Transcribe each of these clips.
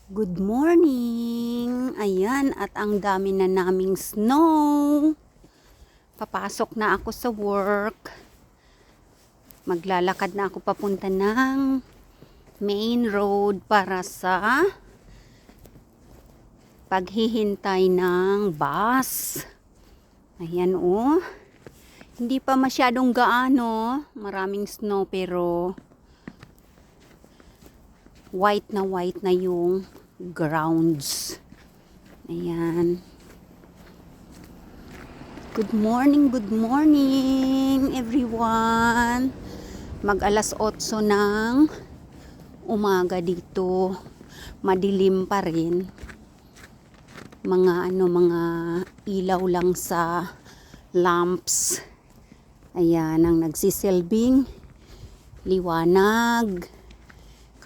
Good morning! Ayan, at ang dami na naming snow. Papasok na ako sa work. Maglalakad na ako papunta ng main road para sa paghihintay ng bus. Ayan oh. Hindi pa masyadong gaano. Maraming snow pero white na yung grounds. Ayan. Good morning everyone. Mag alas 8 ng umaga dito. Madilim pa rin. Mga ilaw lang sa lamps. Ayan ang nagsisilbing liwanag.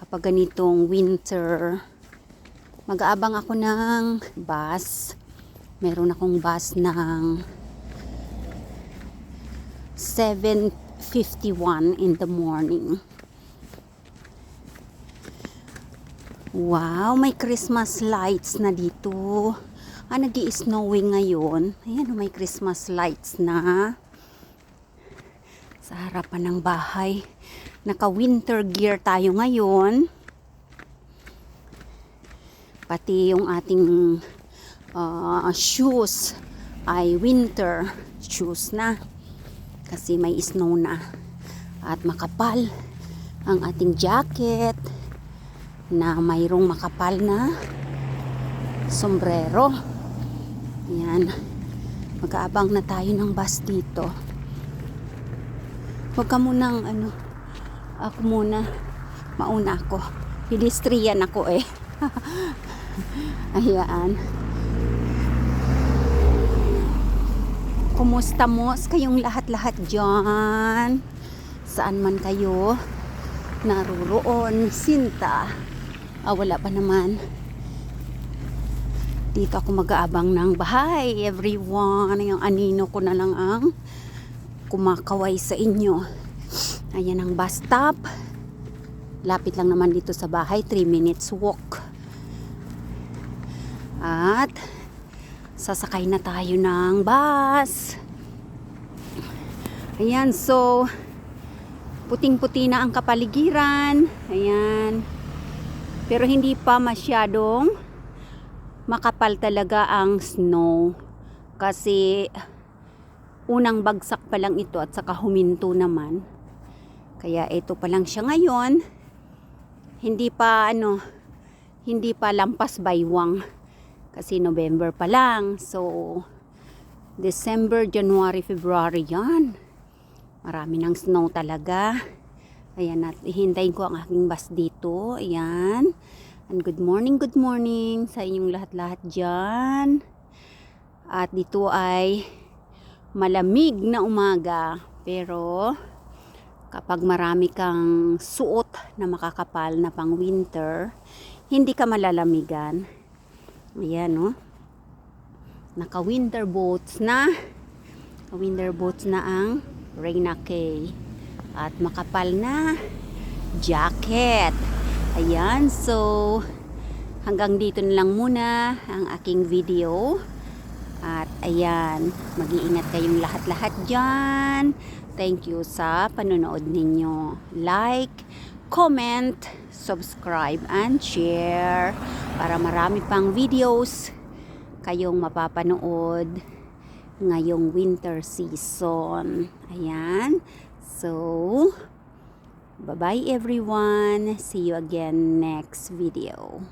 Kapag ganitong winter, mag-aabang ako ng bus. Meron akong bus ng 7:51 in the morning. Wow, may Christmas lights na dito. Nag-i-snowing ngayon. Ayan, may Christmas lights na sa harapan ng bahay. Naka-winter gear tayo ngayon. Pati yung ating shoes ay winter shoes na. Kasi may snow na. At makapal ang ating jacket na mayroong makapal na sombrero. Yan. Mag-aabang na tayo ng bus dito. Huwag ka munang ako muna. Mauna ako. Pedestrian ako eh. Ayan. Kumusta mo kayong lahat-lahat dyan? Saan man kayo naruroon? Sinta. Wala pa naman. Dito ako mag-aabang ng bahay. Everyone. Yung anino ko na lang ang kumakaway sa inyo. Ayan ang bus stop. Lapit lang naman dito sa bahay. 3 minutes walk. At sasakay na tayo ng bus. Ayan, so puting-puti na ang kapaligiran. Ayan. Pero hindi pa masyadong makapal talaga ang snow. Kasi unang bagsak pa lang ito at saka huminto naman. Kaya ito pa lang siya ngayon. Hindi pa lampas baywang. Kasi November pa lang. So December, January, February yan. Marami ng snow talaga. Ayan, at hihintayin ko ang aking bus dito. Ayan. And good morning sa inyong lahat-lahat dyan. At dito ay malamig na umaga. Pero kapag marami kang suot na makakapal na pang winter, hindi ka malalamigan. Ayan, no? Naka-winter boots na. Winter boots na ang Reyna K. At makapal na jacket. Ayan, so hanggang dito na lang muna ang aking video. At ayan, mag-iingat kayong lahat-lahat dyan. Thank you sa panonood ninyo. Like, comment, subscribe, and share para marami pang videos kayong mapapanood ngayong winter season. Ayan. So, bye-bye everyone. See you again next video.